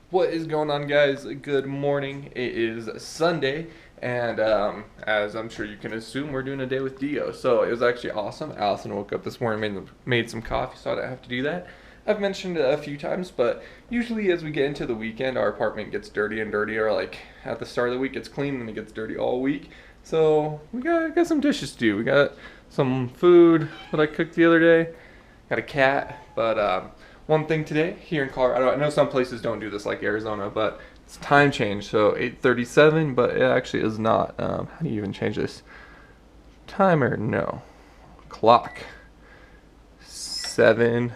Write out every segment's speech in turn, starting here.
What is going on, guys? Good morning. It is Sunday, and as I'm sure you can assume, we're doing a day with DeeO. So it was actually awesome. Allison woke up this morning, made some coffee, so I didn't have to do that. I've mentioned it a few times, but usually as we get into the weekend, our apartment gets dirty and dirtier. Like at the start of the week, it's clean, and it gets dirty all week. So we got some dishes to do. We got some food that I cooked the other day. Got a cat, but one thing today here in Colorado, I know some places don't do this like Arizona, but it's time change, so 8:37, but it actually is not. How do you even change this? Timer, no. Clock. 7:36.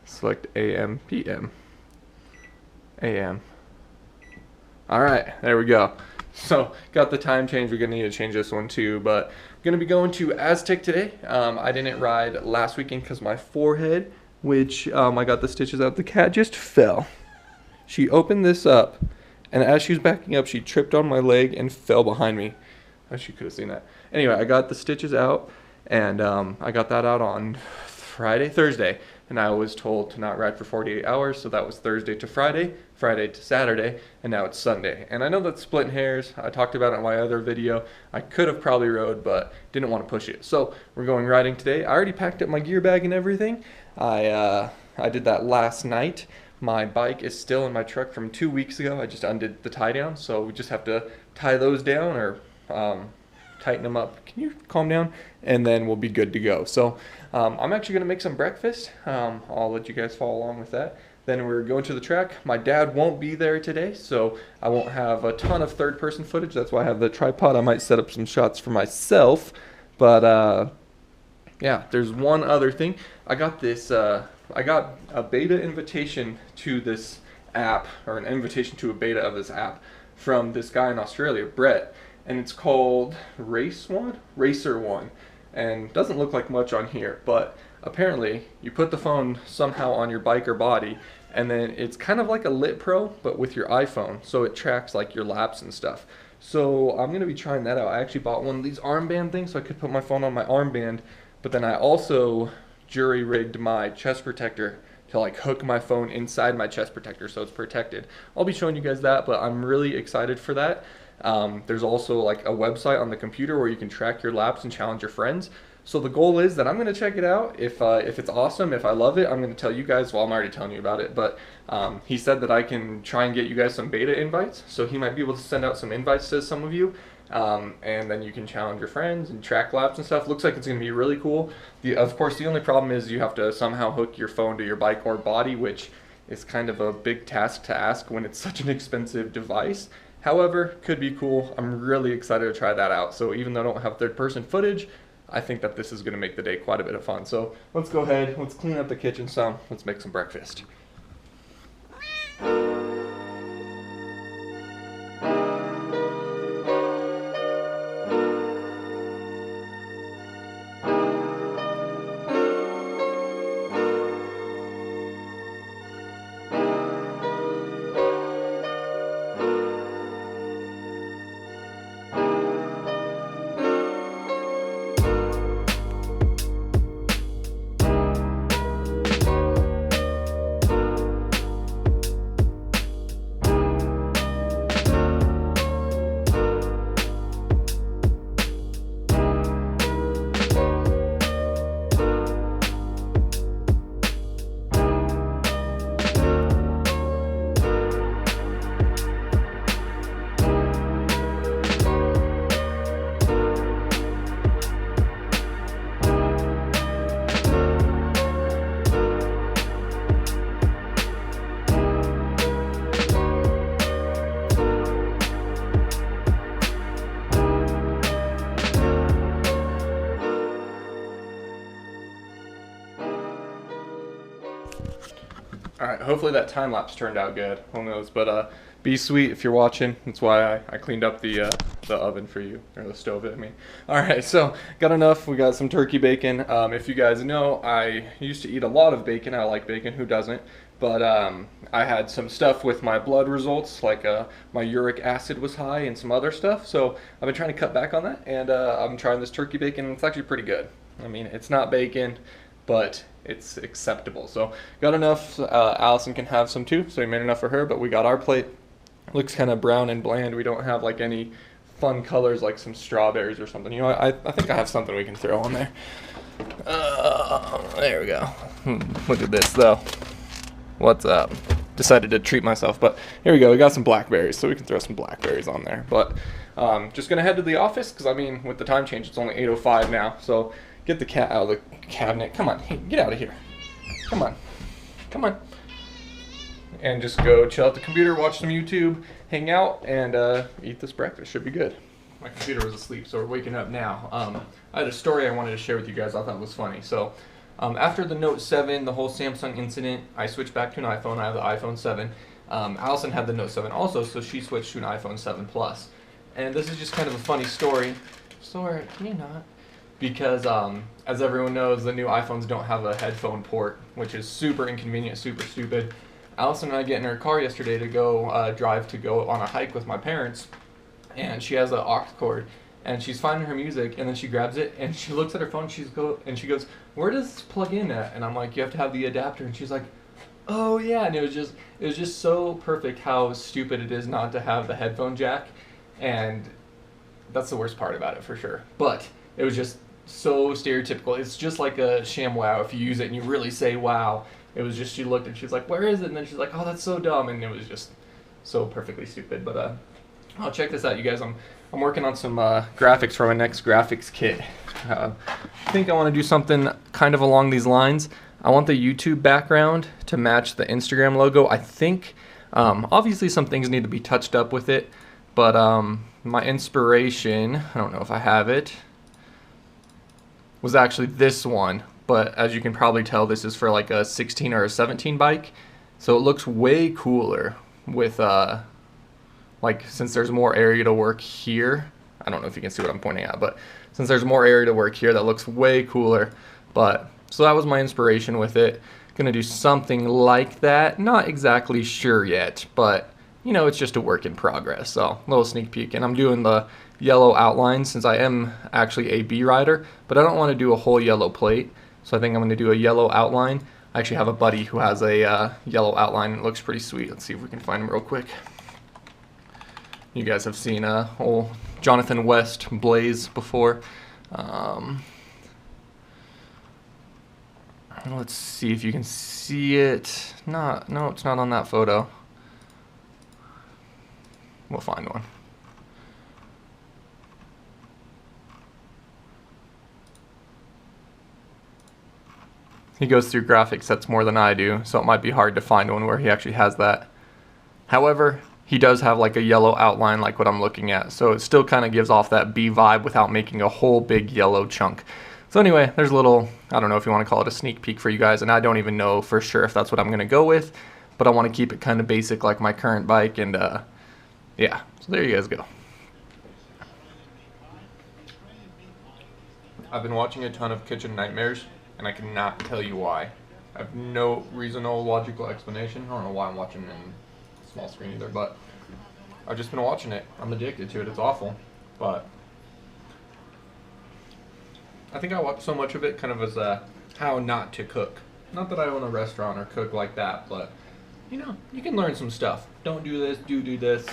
Select AM, PM. AM. Alright, there we go. So, got the time change. We're going to need to change this one too, but I'm going to be going to Aztec today. I didn't ride last weekend because my forehead, which I got the stitches out. The cat just fell. She opened this up, and as she was backing up, she tripped on my leg and fell behind me. Oh, she could have seen that. Anyway, I got the stitches out, and I got that out on Thursday, and I was told to not ride for 48 hours, so that was Thursday to Friday, Friday to Saturday, and now it's Sunday. And I know that's splitting hairs. I talked about it in my other video. I could have probably rode, but didn't want to push it. So we're going riding today. I already packed up my gear bag and everything. I did that last night. My bike is still in my truck from 2 weeks ago. I just undid the tie down, so we just have to tie those down or tighten them up. Can you calm down? And then we'll be good to go. So I'm actually going to make some breakfast. I'll let you guys follow along with that. Then we're going to the track. My dad won't be there today, so I won't have a ton of third-person footage. That's why I have the tripod. I might set up some shots for myself. But yeah, there's one other thing. I got this. I got a beta invitation to this app, or an invitation to a beta of this app from this guy in Australia, Brett. And it's called Racer One, and doesn't look like much on here, but apparently you put the phone somehow on your bike or body, and then it's kind of like a Lit Pro, but with your iPhone, so it tracks like your laps and stuff. So I'm gonna be trying that out. I actually bought one of these armband things so I could put my phone on my armband, but then I also jury-rigged my chest protector to like hook my phone inside my chest protector so it's protected. I'll be showing you guys that, but I'm really excited for that. There's also like a website on the computer where you can track your laps and challenge your friends. So the goal is that I'm going to check it out. If it's awesome, if I love it, I'm going to tell you guys. Well, I'm already telling you about it, but he said that I can try and get you guys some beta invites. So he might be able to send out some invites to some of you. And then you can challenge your friends and track laps and stuff. Looks like it's going to be really cool. Of course, the only problem is you have to somehow hook your phone to your bike or body, which is kind of a big task to ask when it's such an expensive device. However, could be cool. I'm really excited to try that out. So even though I don't have third-person footage, I think that this is going to make the day quite a bit of fun. So let's go ahead, let's clean up the kitchen some, let's make some breakfast. Alright, hopefully that time lapse turned out good. Who knows? But be sweet if you're watching. That's why I cleaned up the oven for you, or the stove, I mean. Alright, so got enough. We got some turkey bacon. If you guys know, I used to eat a lot of bacon. I like bacon. Who doesn't? but I had some stuff with my blood results, like my uric acid was high and some other stuff. So I've been trying to cut back on that, and I'm trying this turkey bacon, and it's actually pretty good. I mean, it's not bacon, but it's acceptable. So got enough. Allison can have some too, so we made enough for her, but we got our plate. It looks kind of brown and bland. We don't have like any fun colors like some strawberries or something. You know, I think I have something we can throw on there. There we go. Look at this though. What's up? Decided to treat myself, but here we go. We got some blackberries, so we can throw some blackberries on there. But just gonna head to the office because I mean, with the time change, it's only 8:05 now. So get the cat out of the cabinet. Come on, hey, get out of here. Come on, come on. And just go chill at the computer, watch some YouTube, hang out, and eat this breakfast. Should be good. My computer was asleep, so we're waking up now. I had a story I wanted to share with you guys I thought was funny. So after the Note 7, the whole Samsung incident, I switched back to an iPhone. I have the iPhone 7. Allison had the Note 7 also, so she switched to an iPhone 7 Plus. And this is just kind of a funny story. Sorry, can you not? Because as everyone knows, the new iPhones don't have a headphone port, which is super inconvenient, super stupid. Allison and I get in her car yesterday to go go on a hike with my parents, and she has an aux cord, and she's finding her music, and then she grabs it, and she looks at her phone, she goes, where does this plug in at? And I'm like, you have to have the adapter, and she's like, oh yeah, and it was just so perfect how stupid it is not to have the headphone jack, and that's the worst part about it for sure. But it was just so stereotypical. It's just like a ShamWow if you use it and you really say wow. It was just, she looked and she's like, where is it? And then she's like, oh, that's so dumb. And it was just so perfectly stupid. But I'll check this out, you guys. I'm working on some graphics for my next graphics kit. I think I want to do something kind of along these lines. I want the YouTube background to match the Instagram logo. I think, obviously some things need to be touched up with it. But my inspiration, I don't know if I have it, was actually this one. But as you can probably tell, this is for like a 16 or a 17 bike. So it looks way cooler with, like, since there's more area to work here. I don't know if you can see what I'm pointing at, but since there's more area to work here, that looks way cooler. But, so that was my inspiration with it. Gonna do something like that. Not exactly sure yet, but, you know, it's just a work in progress. So, a little sneak peek. And I'm doing the yellow outline since I am actually a B rider, but I don't want to do a whole yellow plate. So I think I'm going to do a yellow outline. I actually have a buddy who has a yellow outline. It looks pretty sweet. Let's see if we can find him real quick. You guys have seen old Jonathan West blaze before. Let's see if you can see it. No, it's not on that photo. We'll find one. He goes through graphic sets more than I do, so it might be hard to find one where he actually has that. However, he does have like a yellow outline like what I'm looking at, so it still kind of gives off that B vibe without making a whole big yellow chunk. So anyway, there's a little, I don't know if you want to call it a sneak peek for you guys, and I don't even know for sure if that's what I'm going to go with, but I want to keep it kind of basic like my current bike, and yeah, so there you guys go. I've been watching a ton of Kitchen Nightmares, and I cannot tell you why. I have no reason, no logical explanation. I don't know why I'm watching it in small screen either, but I've just been watching it. I'm addicted to it. It's awful, but I think I watch so much of it kind of as how not to cook. Not that I own a restaurant or cook like that, but you know, you can learn some stuff. Don't do this, do this.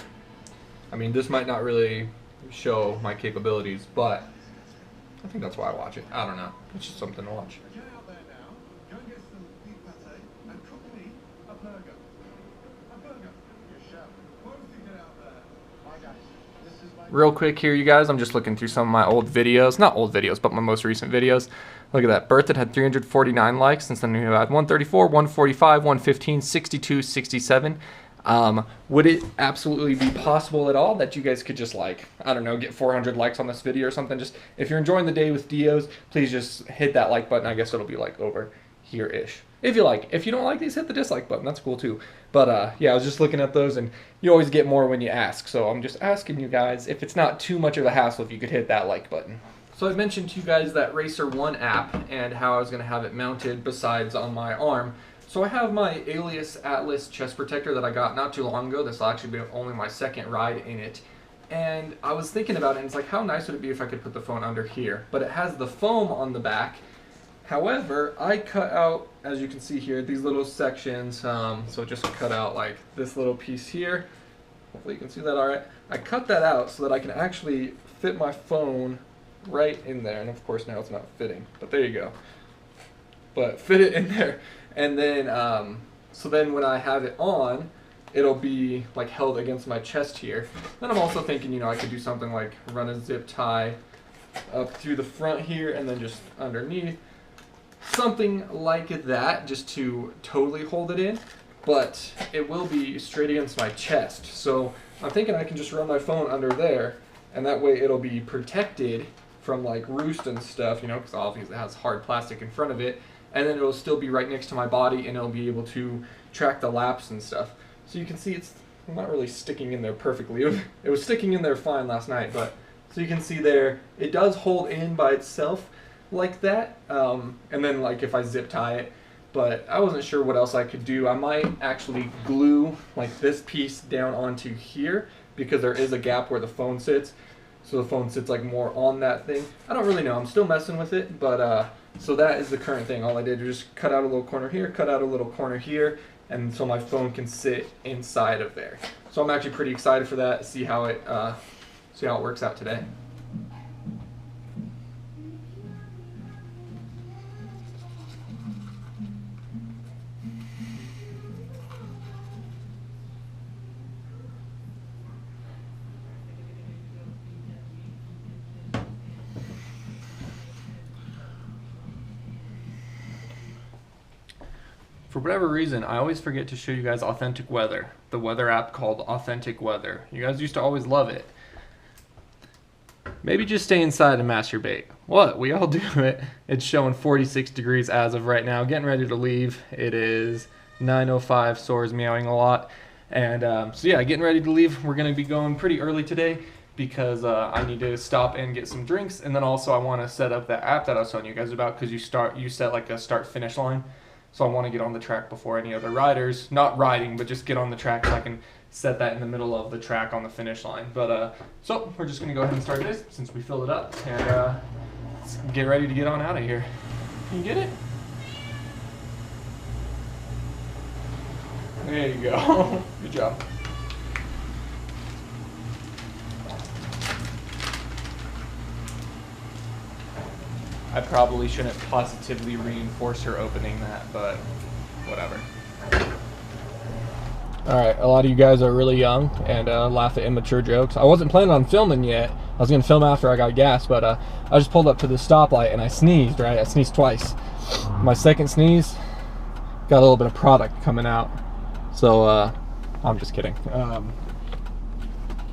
I mean, this might not really show my capabilities, but I think that's why I watch it. I don't know. It's just something to watch. Real quick here, you guys, I'm just looking through some of my old videos. Not old videos, but my most recent videos. Look at that. Birth, it had 349 likes. Since then, we had 134, 145, 115, 62, 67. Would it absolutely be possible at all that you guys could just, like, I don't know, get 400 likes on this video or something? Just, if you're enjoying the day with DeeO's, please just hit that like button. I guess it'll be like over here-ish. If you like. If you don't like these, hit the dislike button. That's cool too. But yeah, I was just looking at those, and you always get more when you ask. So I'm just asking you guys, if it's not too much of a hassle, if you could hit that like button. So I mentioned to you guys that Racer 1 app and how I was going to have it mounted besides on my arm. So I have my Alias Atlas chest protector that I got not too long ago. This will actually be only my second ride in it. And I was thinking about it, and it's like, how nice would it be if I could put the phone under here? But it has the foam on the back. However, I cut out, as you can see here, these little sections. So just cut out like this little piece here. Hopefully you can see that all right. I cut that out so that I can actually fit my phone right in there. And of course now it's not fitting, but there you go. But fit it in there. And then, so then when I have it on, it'll be like held against my chest here. Then I'm also thinking, you know, I could do something like run a zip tie up through the front here and then just underneath. Something like that, just to totally hold it in, but it will be straight against my chest. So I'm thinking I can just run my phone under there, and that way it'll be protected from like roost and stuff, you know, because obviously it has hard plastic in front of it, and then it'll still be right next to my body, and it'll be able to track the laps and stuff. So you can see it's not really sticking in there perfectly. It was sticking in there fine last night, but so you can see there, it does hold in by itself like that, and then like if I zip tie it, but I wasn't sure what else I could do. I might actually glue like this piece down onto here, because there is a gap where the phone sits, so the phone sits like more on that thing. I don't really know, I'm still messing with it, but so that is the current thing. All I did was just cut out a little corner here, cut out a little corner here, and so my phone can sit inside of there. So I'm actually pretty excited for that, see how it works out today. For whatever reason, I always forget to show you guys Authentic Weather, the weather app called Authentic Weather. You guys used to always love it. Maybe just stay inside and masturbate. What? We all do it. It's showing 46 degrees as of right now. Getting ready to leave. It is 9:05. Sora's meowing a lot. And so yeah, getting ready to leave. We're going to be going pretty early today because I need to stop and get some drinks. And then also I want to set up that app that I was telling you guys about, because you set like a start-finish line. So I want to get on the track before any other riders, not riding, but just get on the track so I can set that in the middle of the track on the finish line. But so we're just going to go ahead and start this since we filled it up, and let's get ready to get on out of here. Can you get it? There you go. Good job. I probably shouldn't positively reinforce her opening that, but whatever. Alright, a lot of you guys are really young and laugh at immature jokes. I wasn't planning on filming yet. I was going to film after I got gas, but I just pulled up to the stoplight and I sneezed, right? I sneezed twice. My second sneeze got a little bit of product coming out. So, I'm just kidding.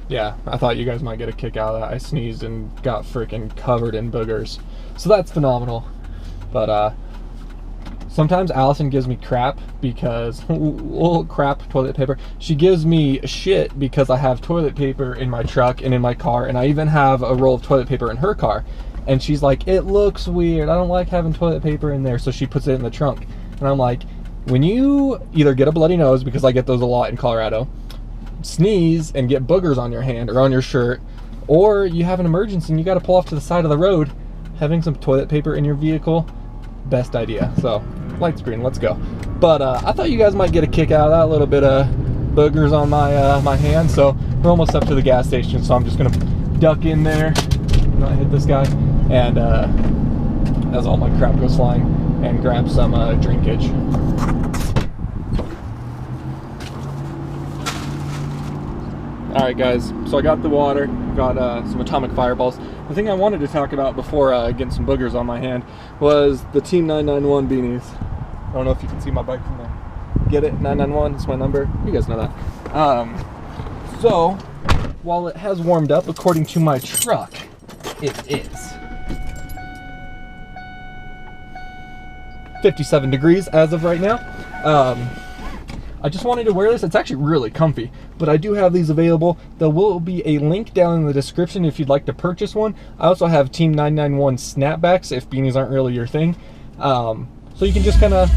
Yeah, I thought you guys might get a kick out of that. I sneezed and got freaking covered in boogers. So that's phenomenal. But sometimes Allison gives me crap because, crap toilet paper. She gives me shit because I have toilet paper in my truck and in my car, and I even have a roll of toilet paper in her car. And she's like, it looks weird. I don't like having toilet paper in there. So she puts it in the trunk. And I'm like, when you either get a bloody nose, because I get those a lot in Colorado, sneeze and get boogers on your hand or on your shirt, or you have an emergency and you got to pull off to the side of the road, having some toilet paper in your vehicle, best idea. So light screen, let's go. But I thought you guys might get a kick out of that, little bit of boogers on my my hand. So we're almost up to the gas station, so I'm just gonna duck in there, not hit this guy, and as all my crap goes flying, and grab some drinkage. Alright guys, so I got the water, got some atomic fireballs. The thing I wanted to talk about before getting some boogers on my hand was the Team 991 beanies. I don't know if you can see my bike from there. Get it? 991, it's my number. You guys know that. So, while it has warmed up, according to my truck, it is 57 degrees as of right now. I just wanted to wear this. It's actually really comfy, but I do have these available. There will be a link down in the description if you'd like to purchase one. I also have Team 991 snapbacks if beanies aren't really your thing. So you can just kind of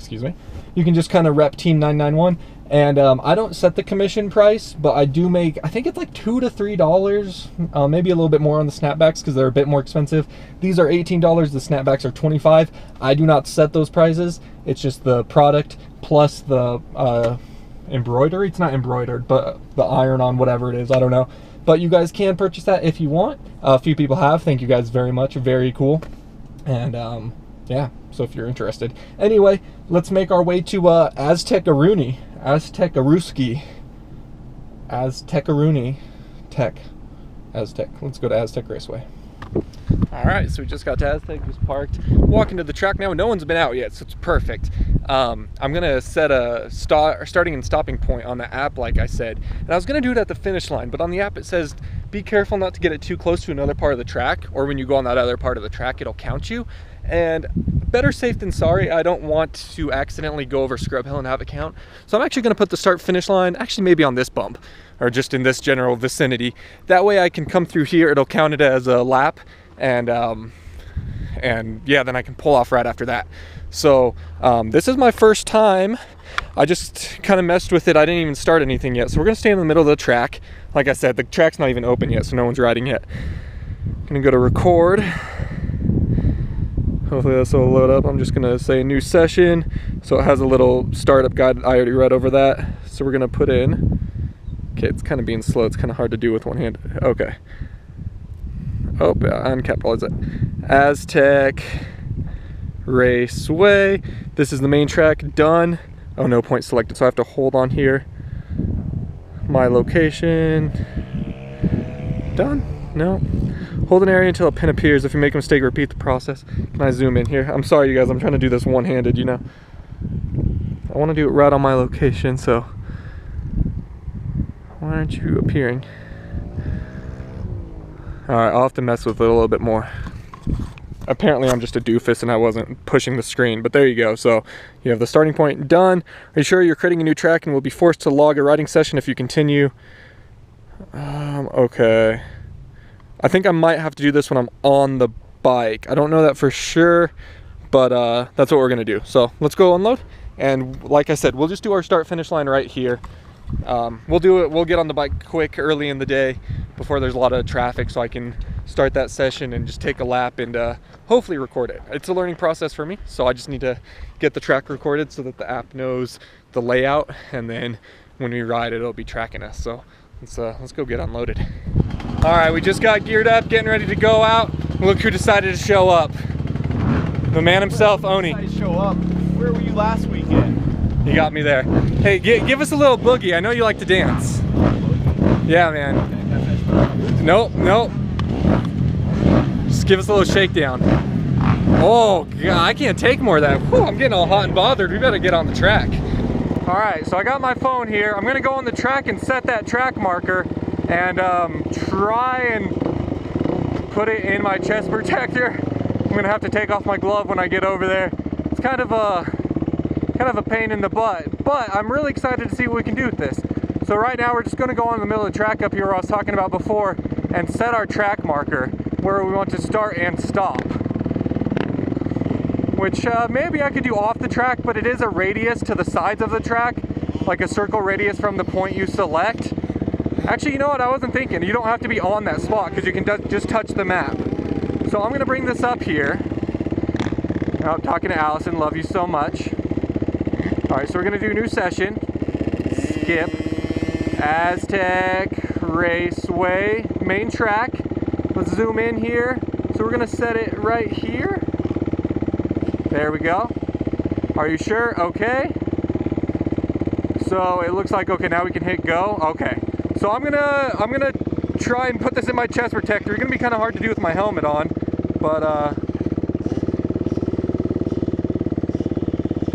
excuse me, you can just kind of rep Team 991. And I don't set the commission price, but I do make, I think it's like $2 to $3, maybe a little bit more on the snapbacks because they're a bit more expensive. These are $18, the snapbacks are $25. I do not set those prices. It's just the product plus the embroidery. It's not embroidered, but the iron on whatever it is, I don't know. But you guys can purchase that if you want. A few people have. Thank you guys very much. Very cool. And yeah, so if you're interested. Anyway, let's make our way to Aztec-A-Roonie. Aztec-A-Roonie. Aztec-A-Roonie. Aztec. Let's go to Aztec Raceway. All right, so we just got to Aztec, just parked. Walking to the track now. No one's been out yet, so it's perfect. I'm gonna set a starting and stopping point on the app, like I said. And I was gonna do it at the finish line, but on the app it says, be careful not to get it too close to another part of the track, or when you go on that other part of the track, it'll count you. And better safe than sorry, I don't want to accidentally go over Scrub Hill and have it count. So I'm actually gonna put the start finish line, actually maybe on this bump, or just in this general vicinity. That way I can come through here, it'll count it as a lap, and yeah, then I can pull off right after that. So this is my first time. I just kind of messed with it. I didn't even start anything yet. So we're gonna stay in the middle of the track. Like I said, the track's not even open yet, so no one's riding yet. Gonna go to record. Hopefully this will load up. I'm just gonna say new session. So it has a little startup guide. I already read over that. So we're gonna put in, okay, it's kind of being slow. It's kind of hard to do with one hand. Okay. Oh, yeah, uncapitalize it. Aztec Raceway. This is the main track, done. Oh, no point selected, so I have to hold on here. My location. Done? No. Hold an area until a pin appears. If you make a mistake, repeat the process. Can I zoom in here? I'm sorry, you guys, I'm trying to do this one-handed, you know. I want to do it right on my location, so why aren't you appearing? Alright, I'll have to mess with it a little bit more. Apparently I'm just a doofus and I wasn't pushing the screen, but there you go. So you have the starting point done. Are you sure you're creating a new track and will be forced to log a riding session if you continue? Okay. I think I might have to do this when I'm on the bike. I don't know that for sure, but that's what we're gonna do. So let's go unload. And like I said, we'll just do our start finish line right here. We'll do it, we'll get on the bike quick early in the day before there's a lot of traffic, so I can start that session and just take a lap and hopefully record it. It's a learning process for me, so I just need to get the track recorded so that the app knows the layout, and then when we ride it'll be tracking us. So let's go get unloaded. All right, we just got geared up, getting ready to go out. Look who decided to show up. The man himself, Oni. Show up. Where were you last weekend? You got me there. Hey, give us a little boogie. I know you like to dance. Yeah, man. Nope. Just give us a little shakedown. Oh, God, I can't take more of that. Whew, I'm getting all hot and bothered. We better get on the track. All right, so I got my phone here. I'm gonna go on the track and set that track marker and try and put it in my chest protector. I'm gonna have to take off my glove when I get over there. It's kind of a pain in the butt, but I'm really excited to see what we can do with this. So right now we're just going to go on the middle of the track up here where I was talking about before and set our track marker where we want to start and stop. Which maybe I could do off the track, but it is a radius to the sides of the track, like a circle radius from the point you select. Actually, you know what, I wasn't thinking. You don't have to be on that spot because you can just touch the map. So I'm going to bring this up here. Oh, talking to Allison, love you so much. Alright, so we're going to do new session. Skip. Aztec Raceway. Main track. Let's zoom in here. So we're going to set it right here. There we go. Are you sure? Okay. So it looks like, okay, now we can hit go. Okay. So I'm gonna try and put this in my chest protector. It's going to be kind of hard to do with my helmet on. But,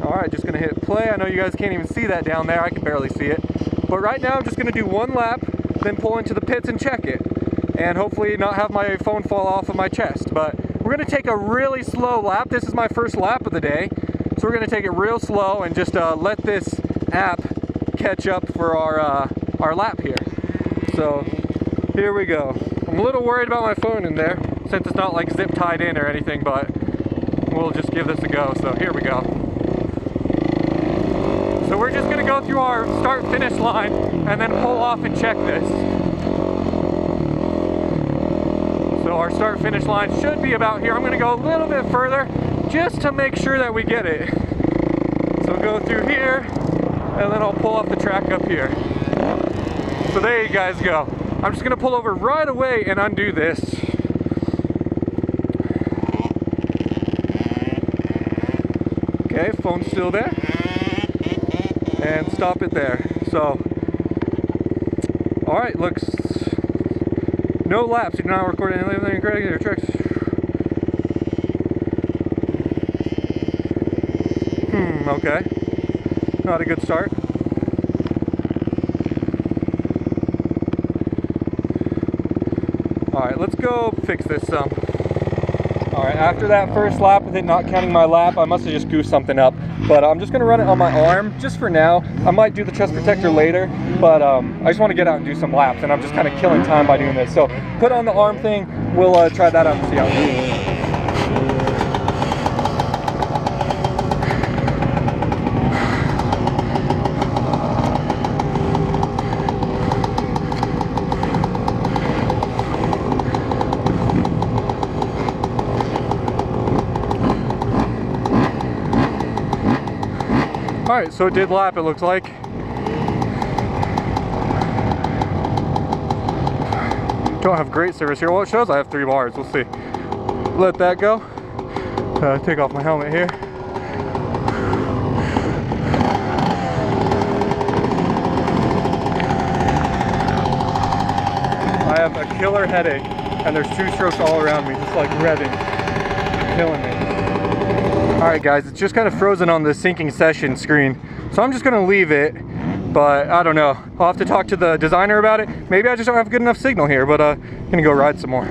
alright, just gonna hit play. I know you guys can't even see that down there. I can barely see it. But right now I'm just gonna do one lap, then pull into the pits and check it. And hopefully not have my phone fall off of my chest. But we're gonna take a really slow lap. This is my first lap of the day. So we're gonna take it real slow and just let this app catch up for our lap here. So here we go. I'm a little worried about my phone in there, since it's not like zip tied in or anything, but we'll just give this a go. So here we go. So we're just gonna go through our start-finish line and then pull off and check this. So our start-finish line should be about here. I'm gonna go a little bit further just to make sure that we get it. So go through here, and then I'll pull off the track up here. So there you guys go. I'm just gonna pull over right away and undo this. Okay, phone's still there. And stop it there. So, all right, looks, no laps. You do not record anything incorrect in your tricks. Okay. Not a good start. All right, let's go fix this some. All right, after that first lap with it not counting my lap, I must have just goofed something up. But I'm just gonna run it on my arm, just for now. I might do the chest protector later, but I just wanna get out and do some laps, and I'm just kind of killing time by doing this. So put on the arm thing, we'll try that out and see how it goes. Alright, so it did lap, it looks like. Don't have great service here. Well, it shows I have 3 bars. We'll see. Let that go. Take off my helmet here. I have a killer headache, and there's 2 strokes all around me, just like revving. Killing me. Alright guys, it's just kind of frozen on the syncing session screen, so I'm just going to leave it, but I don't know. I'll have to talk to the designer about it. Maybe I just don't have good enough signal here, but I'm going to go ride some more.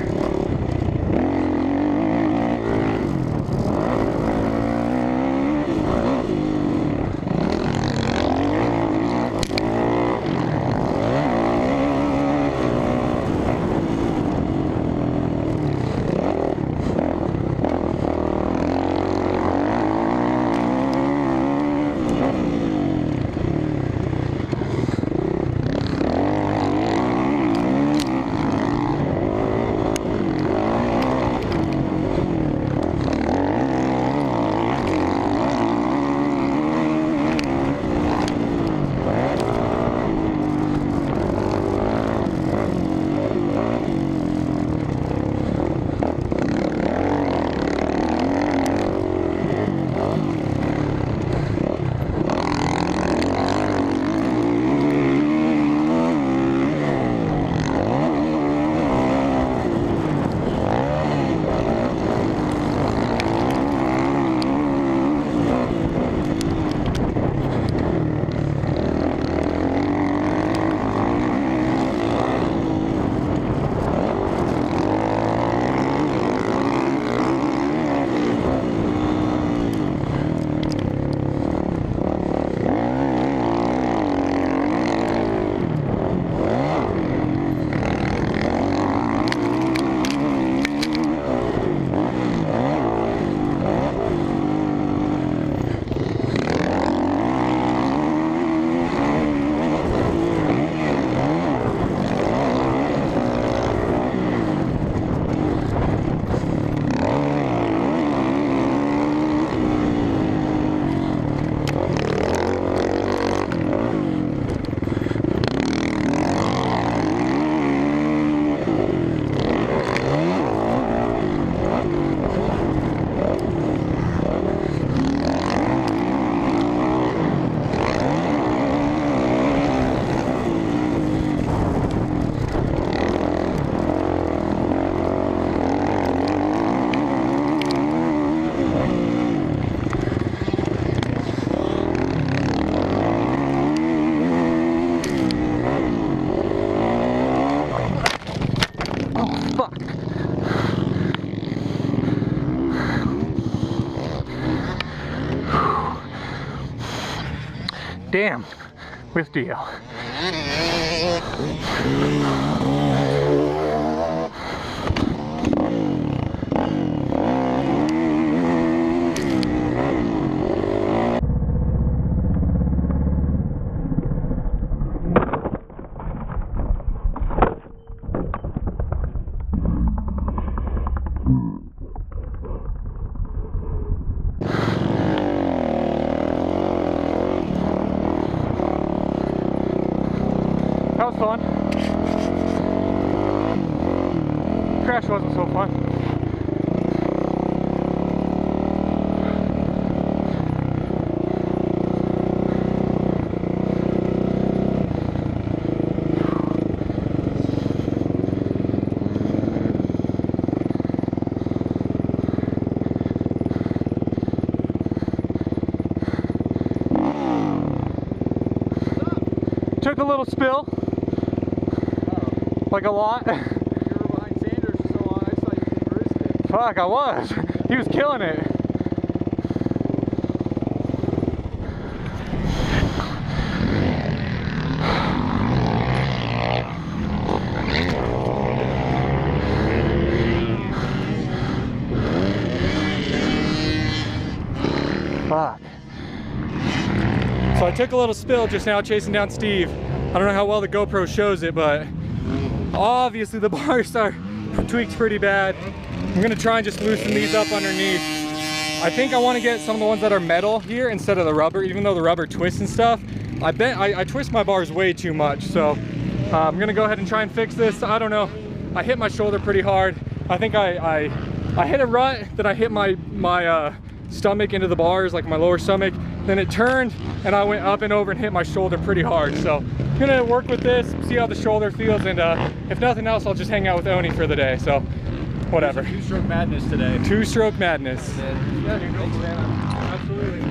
Damn, with DeeO. crash wasn't so fun. Took a little spill. Like a lot. You were behind Sanders for so long, I just thought you were getting roasted. Fuck, I was. He was killing it. Fuck. So I took a little spill just now chasing down Steve. I don't know how well the GoPro shows it, but obviously the bars are tweaked pretty bad. I'm gonna try and just loosen these up underneath. I think I want to get some of the ones that are metal here instead of the rubber, even though the rubber twists and stuff. I twist my bars way too much, so I'm gonna go ahead and try and fix this. I don't know. I hit my shoulder pretty hard. I think I hit a rut, then I hit my stomach into the bars, like my lower stomach. Then it turned and I went up and over and hit my shoulder pretty hard. So I'm gonna work with this, see how the shoulder feels, and if nothing else, I'll just hang out with Oni for the day. So whatever. Two-stroke madness today. Two-stroke madness. Yeah, dude, thanks, man. Absolutely.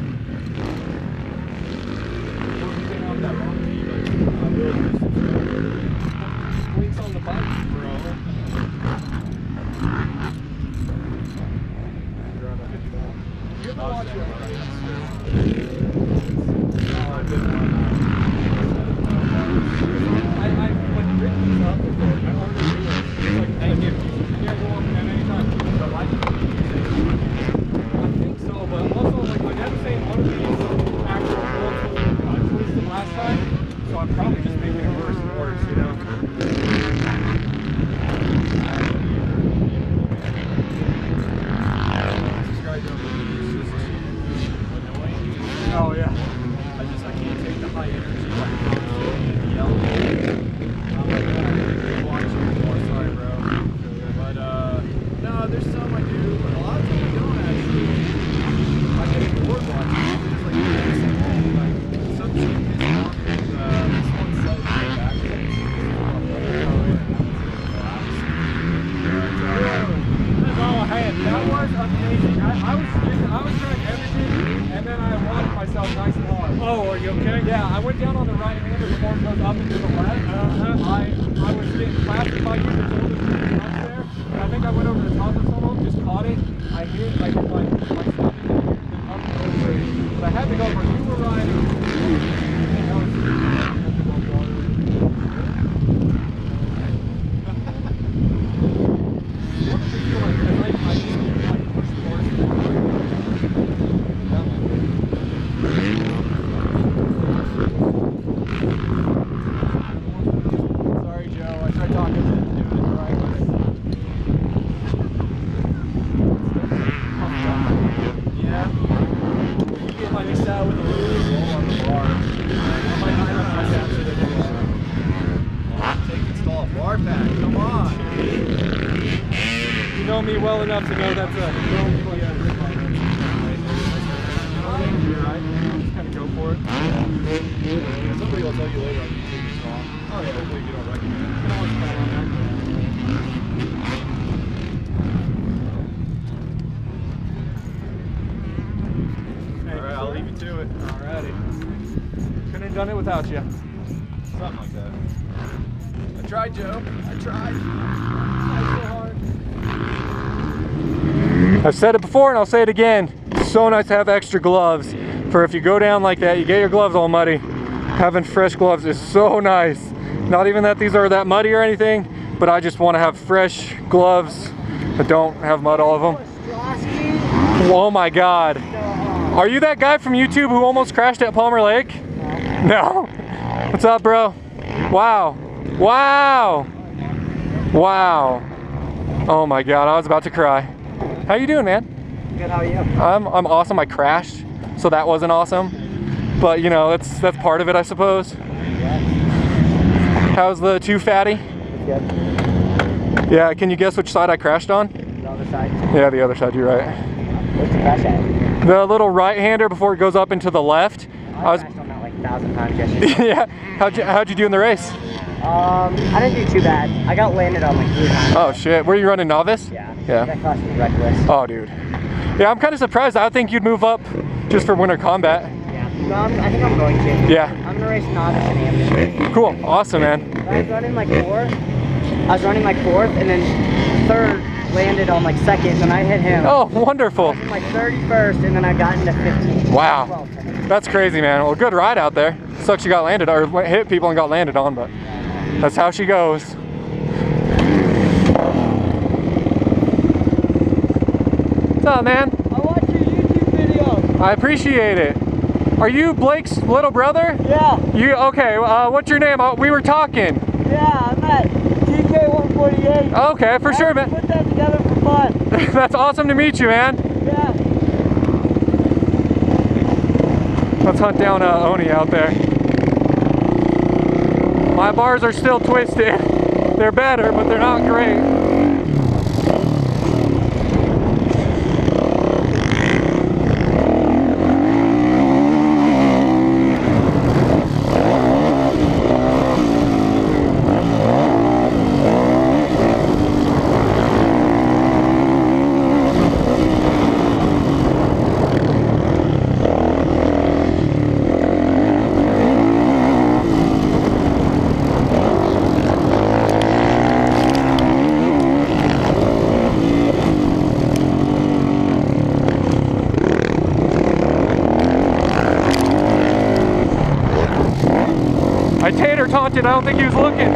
Wings on the bike, bro. You ever watch Oh yeah. I can't take the high energy like yelling. I'm like, watching more, sorry bro. But no, there's some I do, but a lot of times I don't actually. I get bored watching. It's like some shit is on this one slightly back. Oh, hey, that was amazing. I was trying everything, and then I wadded myself nice and hard. Oh, are you okay? Yeah, I went down on the right hand before it goes up into the left. I was getting blasted by you, there's all this up there, and I think I went over the top of someone, just caught it. I hit it like with my stomach, and up and over it. But I had to go where you were riding. Sorry, Joe. I tried talking to him, doing it the right way. Yeah. You get my next out with a little roll on the bar. I might not have my capture to install a bar pack. Come on. You know me well enough to know that's a just kind of go for it. Somebody will tell you later on YouTube it's wrong. Oh yeah, hopefully you don't recognize it. You can always call on that. Alright, I'll leave you to it. Alrighty. Couldn't have done it without you. Something like that. I tried, Joe. I tried. Tried so hard. I've said it before and I'll say it again. It's so nice to have extra gloves for if you go down like that, you get your gloves all muddy. Having fresh gloves is so nice. Not even that these are that muddy or anything, but I just want to have fresh gloves that don't have mud all of them. Oh my God. Are you that guy from YouTube who almost crashed at Palmer Lake? No. What's up, bro? Wow. Wow. Wow. Oh my God, I was about to cry. How you doing, man? Good, how are you? I'm awesome. I crashed, so that wasn't awesome. But you know, that's part of it, I suppose. Yeah. How's the too fatty? It's good. Yeah, can you guess which side I crashed on? The other side. Yeah, the other side, you're right. What's the crash at? The little right-hander before it goes up into the left. I crashed on that like 1,000 times yesterday. Yeah, how'd you do in the race? I didn't do too bad. I got landed on like 3 times. Oh shit, were you running novice? Yeah. Yeah. That cost me reckless. Oh dude. Yeah, I'm kind of surprised. I think you'd move up just for winter combat. Yeah. No, I think I'm going to. Yeah. I'm gonna race novice and amateur. Cool, awesome man. I was running like 4th. I was running like 4th and then 3rd landed on like 2nd and I hit him. Oh, wonderful. I was in like 31st and then I got into 15th. Wow. That's crazy, man. Well, good ride out there. Sucks you got landed, or hit people and got landed on, but that's how she goes. What's up, man? I watch your YouTube videos. I appreciate it. Are you Blake's little brother? Yeah. You okay? What's your name? We were talking. Yeah, I'm at TK148. Okay, for sure, man. Put that together for fun. That's awesome to meet you, man. Yeah. Let's hunt down Oni out there. My bars are still twisted. They're better, but they're not great. I tater taunted, I don't think he was looking.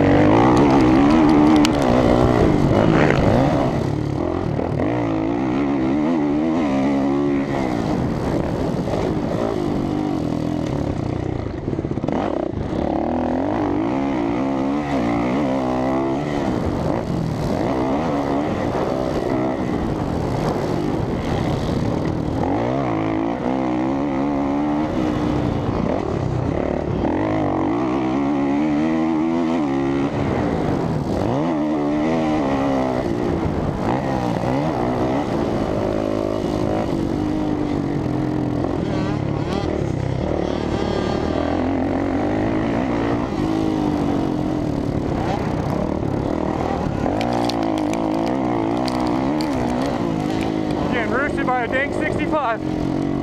By a dang 65.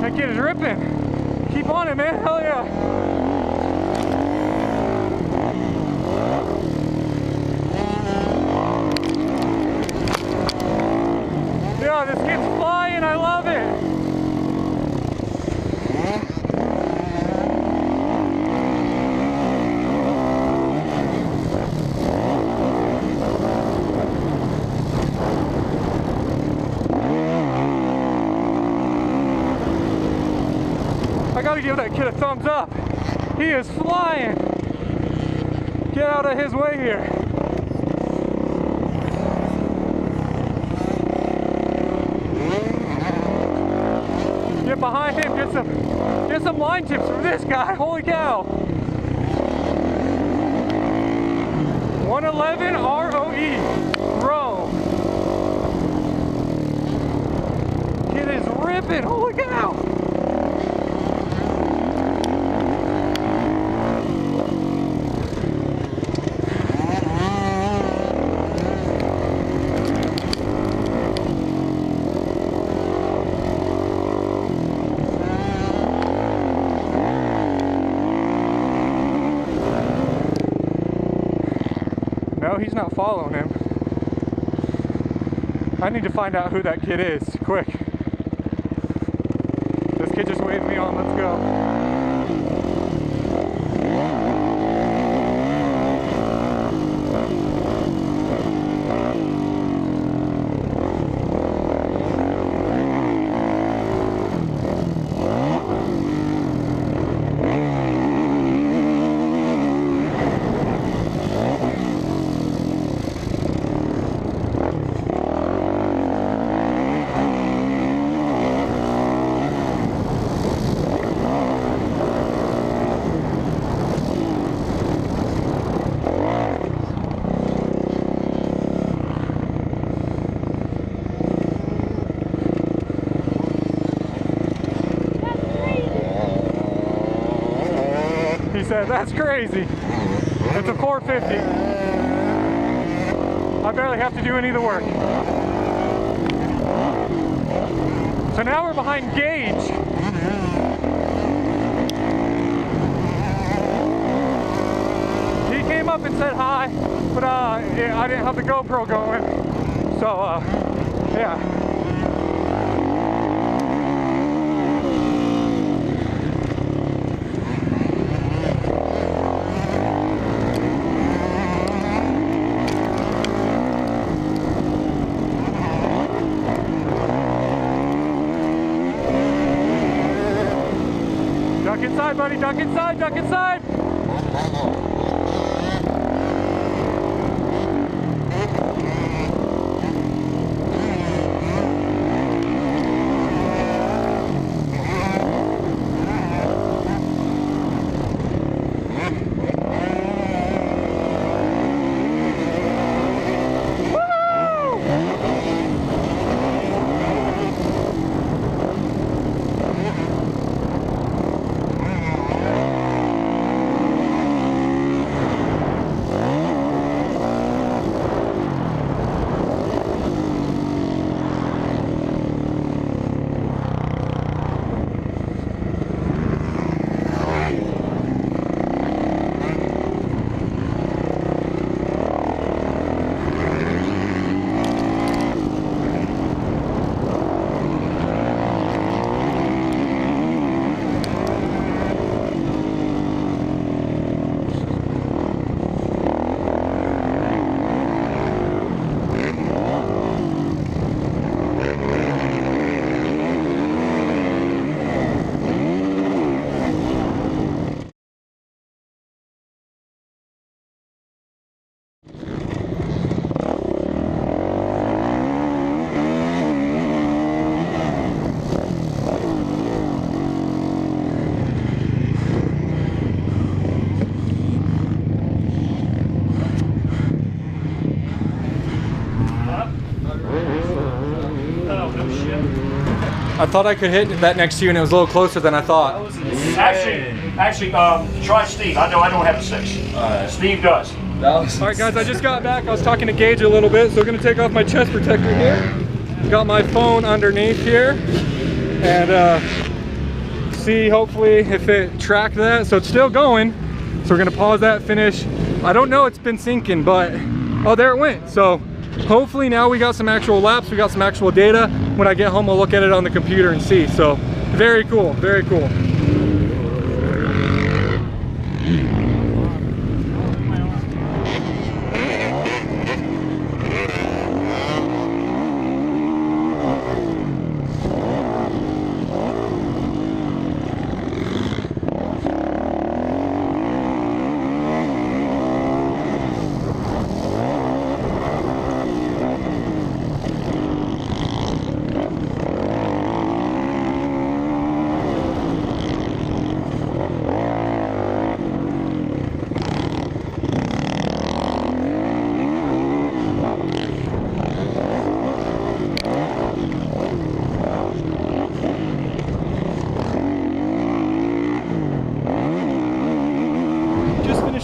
That kid is ripping. Keep on it, man. Hell yeah. Yeah, this kid's flying. I love it. I gotta give that kid a thumbs up. He is flying. Get out of his way here. Get behind him, get some line tips from this guy. Holy cow. 111 ROE. Bro. Kid is ripping. Holy cow. No, he's not following him. I need to find out who that kid is, quick. This kid just waved me on, let's go. That's crazy. It's a 450. I barely have to do any of the work. So now we're behind Gage. He came up and said hi, but yeah, I didn't have the GoPro going. So yeah. Duck inside, buddy, duck inside, duck inside! I thought I could hit that next to you and it was a little closer than I thought. Actually, try Steve. I know I don't have a 6. Steve does. Alright guys, I just got back. I was talking to Gage a little bit, so we're going to take off my chest protector here. Got my phone underneath here. And see hopefully if it tracked that. So it's still going. So we're going to pause that, finish. I don't know, it's been syncing, but oh, there it went. So hopefully now we got some actual laps, we got some actual data. When I get home, I'll look at it on the computer and see. So very cool, very cool.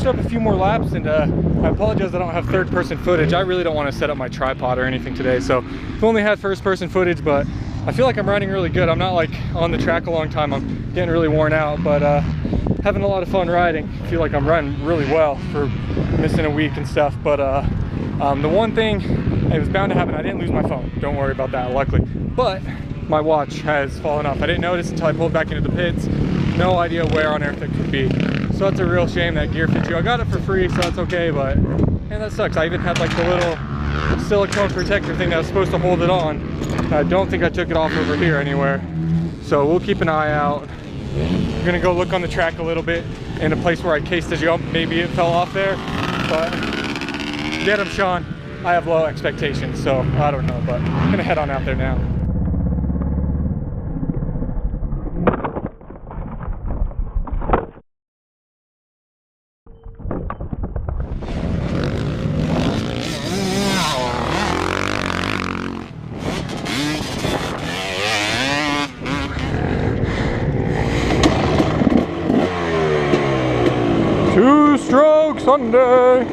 Up a few more laps, and I apologize I don't have third-person footage. I really don't want to set up my tripod or anything today, so I've only had first-person footage, but I feel like I'm riding really good. I'm not like on the track a long time. I'm getting really worn out, but having a lot of fun riding. I feel like I'm riding really well for missing a week and stuff, but the one thing, it was bound to happen, I didn't lose my phone. Don't worry about that, luckily. But my watch has fallen off. I didn't notice until I pulled back into the pits. No idea where on earth it could be. So that's a real shame that Gear Fit You. I got it for free, so that's okay, but man, that sucks. I even had like the little silicone protector thing that was supposed to hold it on. I don't think I took it off over here anywhere. So we'll keep an eye out. I'm gonna go look on the track a little bit in a place where I cased the jump. Maybe it fell off there, but get him, Sean. I have low expectations, so I don't know, but I'm gonna head on out there now. Sunday.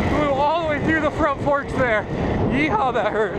Flew all the way through the front forks there. Yeehaw, that hurt.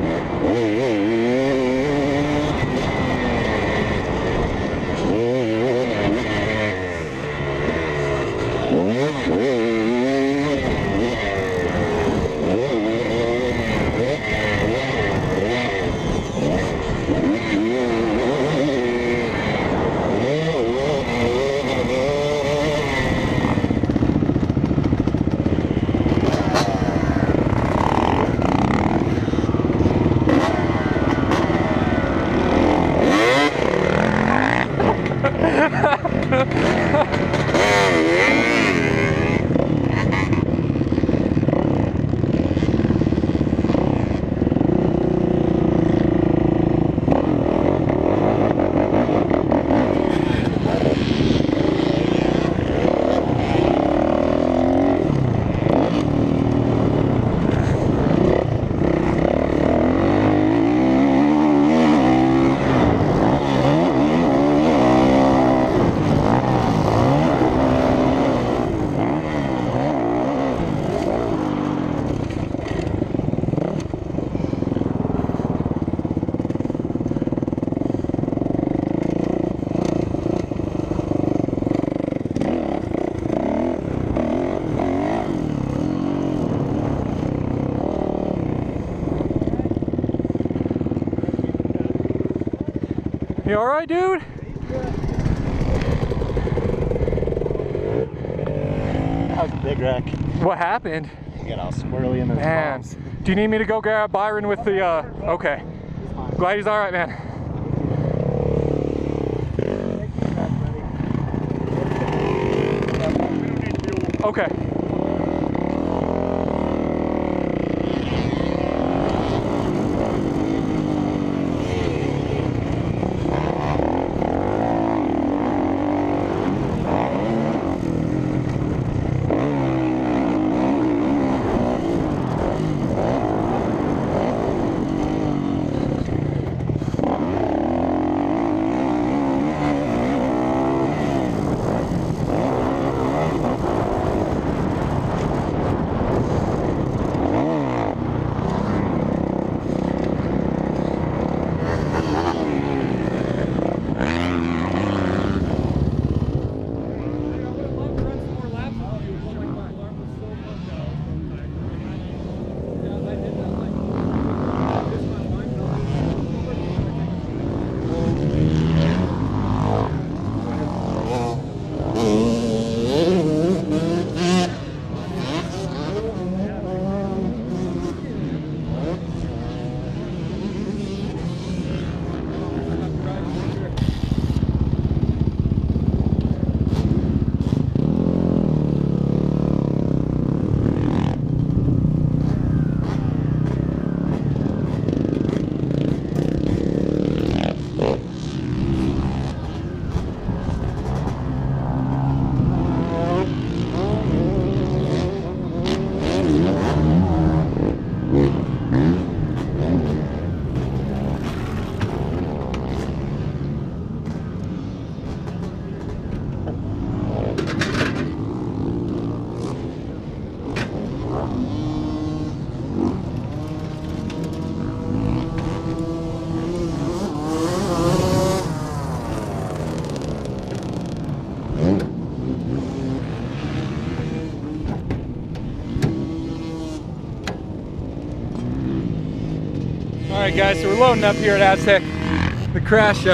You alright, dude? That was a big wreck. What happened? You got all squirrely in those Man, palms. do you need me to go grab Byron with the, okay. Glad he's alright, man. Okay. Alright guys, so we're loading up here at Aztec. The crash,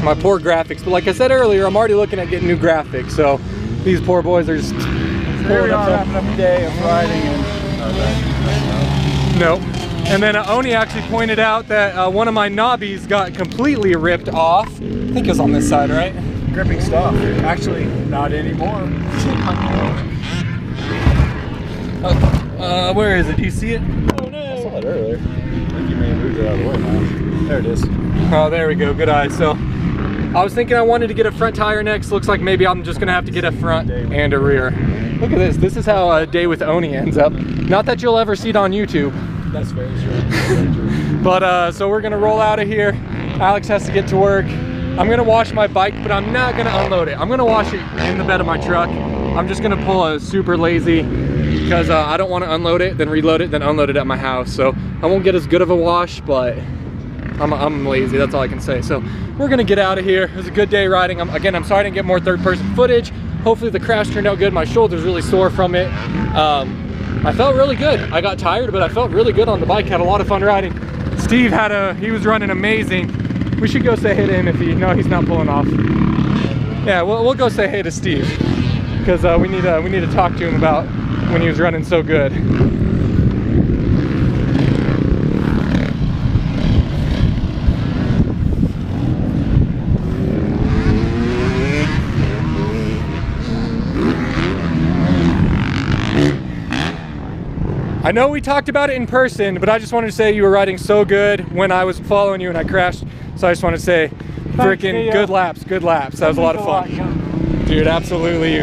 my poor graphics, but like I said earlier, I'm already looking at getting new graphics, so these poor boys are just Here we are wrapping up a day of riding and nope. And then Oni actually pointed out that one of my knobbies got completely ripped off. I think it was on this side, right? gripping stuff. Actually, not anymore. Where is it? Do you see it? Oh no! I saw it earlier. I think you may have moved it out of the way now. There it is. Oh, there we go. Good eye. So, I was thinking I wanted to get a front tire next. Looks like maybe I'm just gonna have to get a front and a rear. Look at this. This is how a day with Oni ends up. Not that you'll ever see it on YouTube. That's very true. Very true. But so we're gonna roll out of here. Alex has to get to work. I'm gonna wash my bike, but I'm not gonna unload it. I'm gonna wash it in the bed of my truck. I'm just gonna pull a super lazy because I don't want to unload it, then reload it, then unload it at my house. So I won't get as good of a wash, but I'm lazy, that's all I can say. So we're gonna get out of here. It was a good day riding. Again, I'm sorry I didn't get more third-person footage. Hopefully the crash turned out good. My shoulder's really sore from it. I felt really good. I got tired, but I felt really good on the bike. Had a lot of fun riding. Steve he was running amazing. We should go say hey to him if no, he's not pulling off. Yeah, we'll go say hey to Steve because we need to talk to him about when he was running so good. I know we talked about it in person, but I just wanted to say you were riding so good when I was following you and I crashed. So I just want to say, freaking good laps, good laps. That was a lot of fun. Dude, absolutely.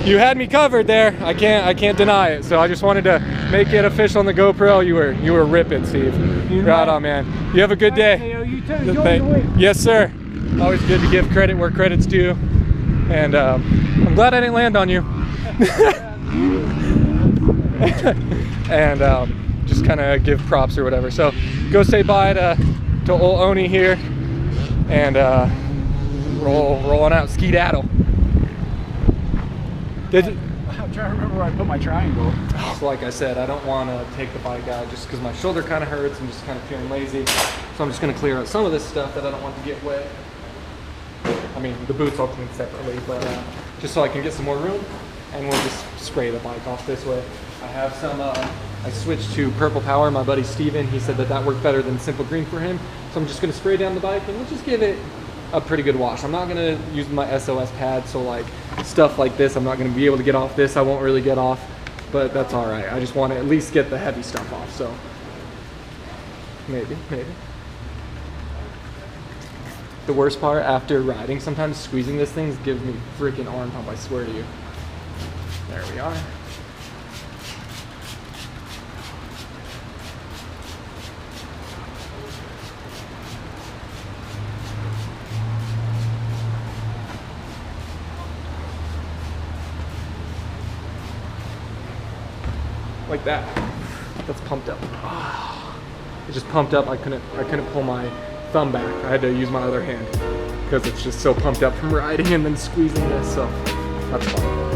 You had me covered there. I can't deny it. So I just wanted to make it official on the GoPro. You were ripping, Steve. Right on, man. You have a good day. You too. Enjoy the week. Yes, sir. Always good to give credit where credit's due. And I'm glad I didn't land on you. And just kind of give props or whatever. So go say bye to old Oni here, and roll on out, skedaddle. I'm trying to remember where I put my triangle. So like I said, I don't want to take the bike out just because my shoulder kind of hurts and just kind of feeling lazy. So I'm just going to clear out some of this stuff that I don't want to get wet. I mean, the boots I'll clean separately, but just so I can get some more room, and we'll just spray the bike off this way. I have some, I switched to Purple Power. My buddy Steven, he said that worked better than Simple Green for him. So I'm just gonna spray down the bike and we'll just give it a pretty good wash. I'm not gonna use my SOS pad, so like stuff like this, I'm not gonna be able to get off this. I won't really get off, but that's all right. I just wanna at least get the heavy stuff off, so maybe. The worst part after riding, sometimes squeezing this thing gives me freaking arm pump, I swear to you. There we are. Like that. That's pumped up. It just pumped up. I couldn't pull my thumb back. I had to use my other hand because it's just so pumped up from riding and then squeezing this. So that's fun.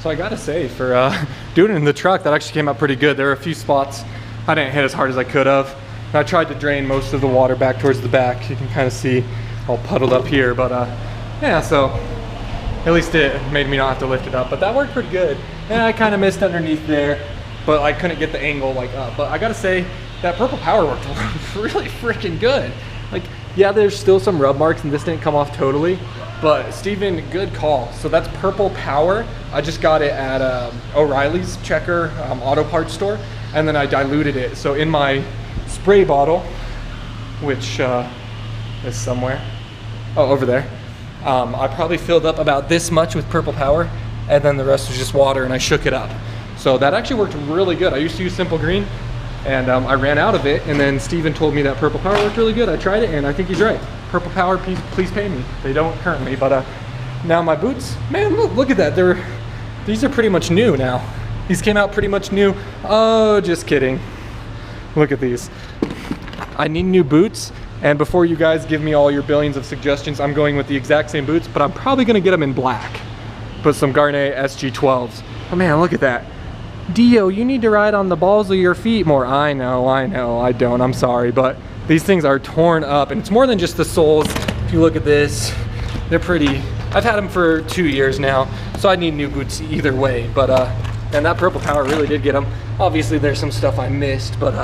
So I gotta say, for doing it in the truck, that actually came out pretty good. There were a few spots I didn't hit as hard as I could have. And I tried to drain most of the water back towards the back. You can kind of see all puddled up here, but yeah, so at least it made me not have to lift it up. But that worked pretty good. And I kind of missed underneath there, but I couldn't get the angle like up. But I gotta say, that Purple Power worked really freaking good. Like, yeah, there's still some rub marks and this didn't come off totally, but Steven, good call. So that's Purple Power. I just got it at O'Reilly's Checker auto parts store, and then I diluted it. So in my spray bottle, which is somewhere, oh, over there, I probably filled up about this much with Purple Power, and then the rest was just water, and I shook it up. So that actually worked really good. I used to use Simple Green, and I ran out of it, and then Steven told me that Purple Power worked really good. I tried it, and I think he's right. Purple Power, please pay me. They don't currently, but now my boots, man, look at that. These are pretty much new now. These came out pretty much new. Oh, just kidding. Look at these. I need new boots, and before you guys give me all your billions of suggestions, I'm going with the exact same boots, but I'm probably gonna get them in black. Put some Garnet SG12s. Oh man, look at that. DeeO, you need to ride on the balls of your feet more. I know, I don't, I'm sorry, but these things are torn up, and it's more than just the soles. If you look at this, they're pretty. I've had them for 2 years now, so I need new boots either way, but and that Purple Power really did get them. Obviously there's some stuff I missed, but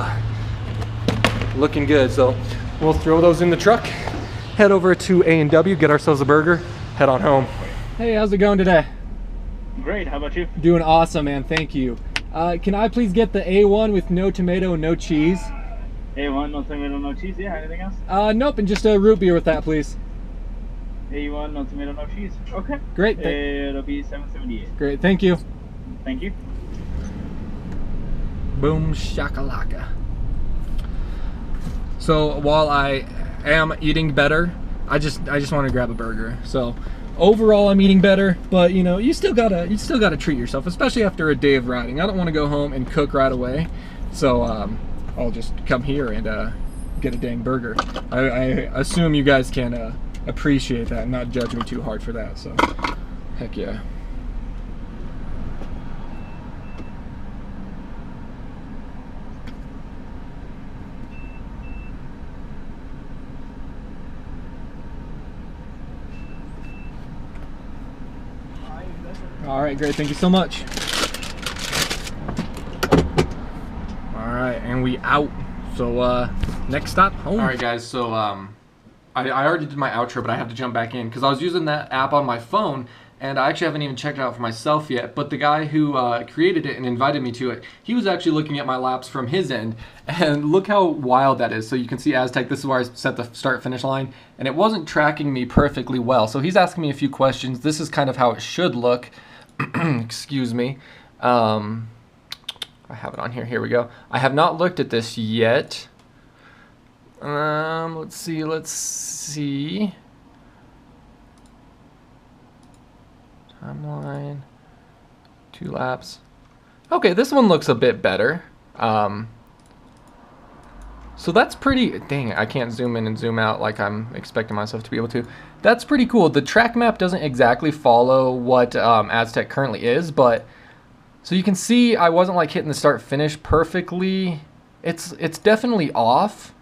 looking good. So we'll throw those in the truck, head over to A&W, get ourselves a burger, head on home. Hey, how's it going today? Great, how about you? Doing awesome, man, thank you. Can I please get the A1 with no tomato and no cheese? A1, no tomato, no cheese, yeah, anything else? Nope, and just a root beer with that, please. A1, no tomato, no cheese, okay. Great. It'll be $7.78. Great, thank you. Thank you. Boom shakalaka. So while I am eating better, I just want to grab a burger. So overall I'm eating better, but you know, you still gotta treat yourself, especially after a day of riding. I don't want to go home and cook right away, so I'll just come here and get a dang burger. I assume you guys can appreciate that and not judge me too hard for that, so heck yeah. All right, great, thank you so much. All right, and we out. So next stop, home. All right, guys, so I already did my outro, but I have to jump back in because I was using that app on my phone, and I actually haven't even checked it out for myself yet. But the guy who created it and invited me to it, he was actually looking at my laps from his end, and look how wild that is. So you can see Aztec, this is where I set the start-finish line, and it wasn't tracking me perfectly well. So he's asking me a few questions. This is kind of how it should look. Excuse me. I have it on here. Here we go. I have not looked at this yet. Let's see. Timeline. 2 laps. Okay, this one looks a bit better. So that's pretty, dang it, I can't zoom in and zoom out like I'm expecting myself to be able to. That's pretty cool. The track map doesn't exactly follow what Aztec currently is, but so you can see I wasn't like hitting the start finish perfectly. It's definitely off,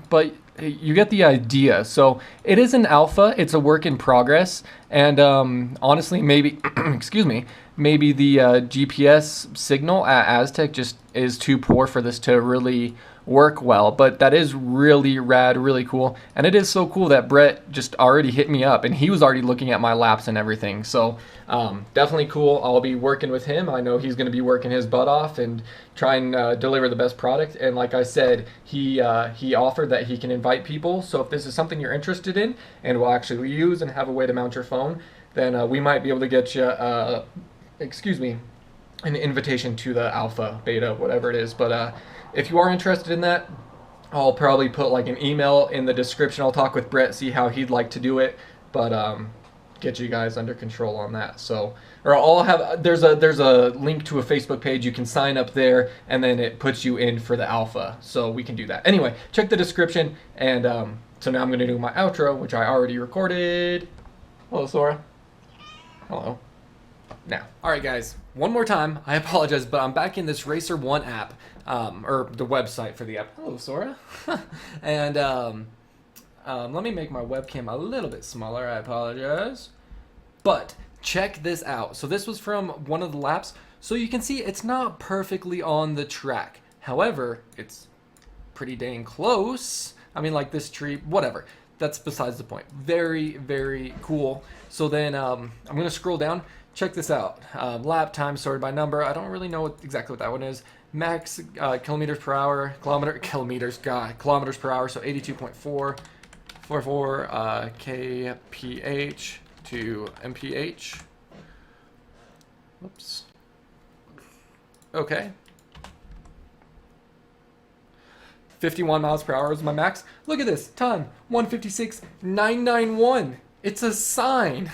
but you get the idea. So it is an alpha, it's a work in progress, and honestly maybe excuse me, maybe the GPS signal at Aztec just is too poor for this to really work well, but that is really rad, really cool. And it is so cool that Brett just already hit me up and he was already looking at my laps and everything. So definitely cool. I'll be working with him. I know he's going to be working his butt off and try and deliver the best product. And like I said, he offered that he can invite people. So if this is something you're interested in and will actually use and have a way to mount your phone, then we might be able to get you excuse me, an invitation to the alpha, beta, whatever it is. But if you are interested in that, I'll probably put like an email in the description. I'll talk with Brett, see how he'd like to do it, but get you guys under control on that. So, or I'll have, there's a link to a Facebook page. You can sign up there, and then it puts you in for the alpha. So we can do that. Anyway, check the description, and so now I'm gonna do my outro, which I already recorded. Hello, Sora. Hello. Now, all right, guys, one more time. I apologize, but I'm back in this Racer One app, or the website for the app. Hello, Sora. And let me make my webcam a little bit smaller. I apologize. But check this out. So this was from one of the laps. So you can see it's not perfectly on the track. However, it's pretty dang close. I mean, like this tree, whatever. That's besides the point. Very, very cool. So then I'm going to scroll down. Check this out. Lap time sorted by number. I don't really know exactly what that one is. Max kilometers per hour. Kilometers per hour. So 82.4. 44 kph to mph. Whoops. Okay. 51 miles per hour is my max. Look at this, time, 156.991. It's a sign.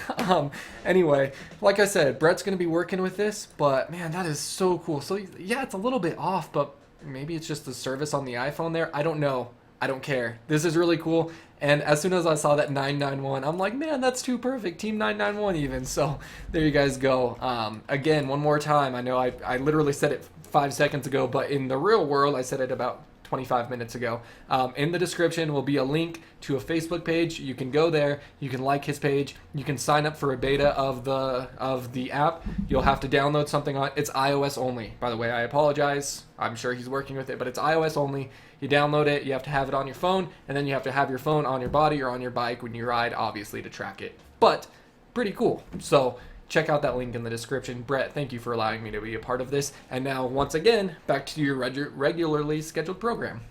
Anyway, like I said, Brett's going to be working with this, but man, that is so cool. So yeah, it's a little bit off, but maybe it's just the service on the iPhone there. I don't know. I don't care. This is really cool. And as soon as I saw that 991, I'm like, man, that's too perfect. Team 991 even. So there you guys go. Again, one more time. I know I literally said it 5 seconds ago, but in the real world, I said it about 25 minutes ago. In the description will be a link to a Facebook page. You can go there, you can like his page, you can sign up for a beta of the app. You'll have to download something on it's iOS only. By the way, I apologize. I'm sure he's working with it, but it's iOS only. You download it, you have to have it on your phone, and then you have to have your phone on your body or on your bike when you ride, obviously, to track it. But pretty cool. So check out that link in the description. Brett, thank you for allowing me to be a part of this. And now, once again, back to your regularly scheduled program.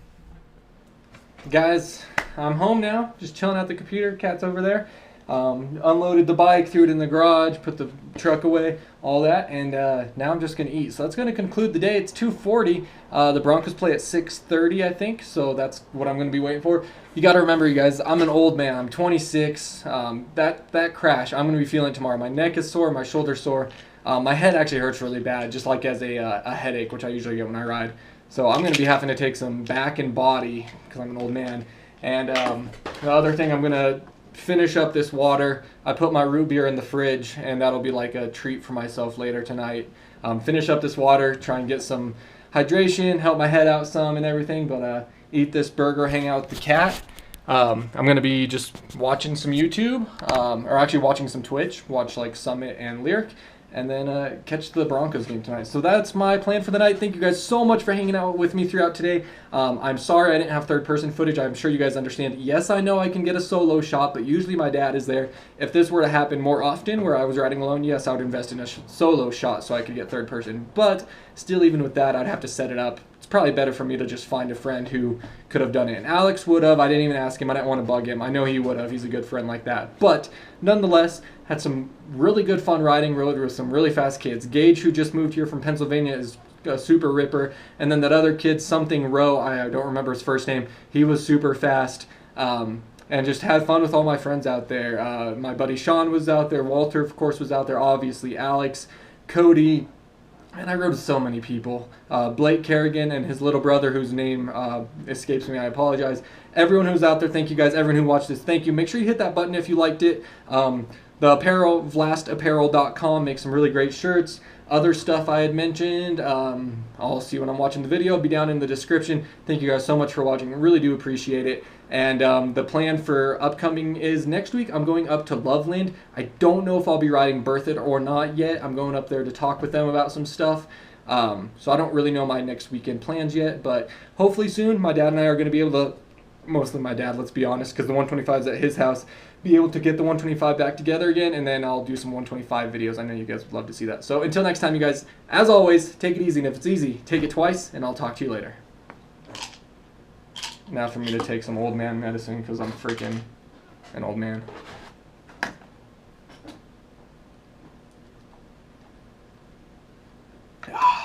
Guys, I'm home now, just chilling at the computer. Cat's over there. Unloaded the bike, threw it in the garage, put the truck away, all that, and now I'm just going to eat. So that's going to conclude the day. It's 2:40. The Broncos play at 6:30, I think, so that's what I'm going to be waiting for. You got to remember, you guys, I'm an old man. I'm 26. That crash, I'm going to be feeling it tomorrow. My neck is sore, my shoulder's sore. My head actually hurts really bad, just like as a headache, which I usually get when I ride. So I'm going to be having to take some back and body because I'm an old man. And the other thing, I'm going to finish up this water. I put my root beer in the fridge, and that'll be like a treat for myself later tonight. Finish up this water, try and get some hydration, help my head out some and everything, but eat this burger, hang out with the cat. I'm going to be just watching some YouTube, or actually watching some Twitch, watch like Summit and Lyric, and then catch the Broncos game tonight. So that's my plan for the night. Thank you guys so much for hanging out with me throughout today. I'm sorry I didn't have third-person footage. I'm sure you guys understand. Yes, I know I can get a solo shot, but usually my dad is there. If this were to happen more often where I was riding alone, yes, I would invest in a solo shot so I could get third-person. But still, even with that, I'd have to set it up. It's probably better for me to just find a friend who could have done it. And Alex would have. I didn't even ask him. I didn't want to bug him. I know he would have. He's a good friend like that. But nonetheless, had some really good fun riding, rode with some really fast kids. Gage, who just moved here from Pennsylvania, is a super ripper. And then that other kid, something Rowe, I don't remember his first name. He was super fast. And just had fun with all my friends out there. My buddy Sean was out there. Walter, of course, was out there. Obviously, Alex, Cody. And I rode with so many people. Blake Kerrigan and his little brother, whose name escapes me, I apologize. Everyone who's out there, thank you guys. Everyone who watched this, thank you. Make sure you hit that button if you liked it. The apparel, VlastApparel.com, makes some really great shirts. Other stuff I had mentioned, I'll see when I'm watching the video. It'll be down in the description. Thank you guys so much for watching. I really do appreciate it. And the plan for upcoming is next week I'm going up to Loveland. I don't know if I'll be riding Birth It or not yet. I'm going up there to talk with them about some stuff. So I don't really know my next weekend plans yet, but hopefully soon my dad and I are going to be able to, mostly my dad, let's be honest, because the 125's at his house, be able to get the 125 back together again, and then I'll do some 125 videos. I know you guys would love to see that. So until next time, you guys, as always, take it easy, and if it's easy, take it twice, and I'll talk to you later. Now for me to take some old man medicine, because I'm freaking an old man. Ah.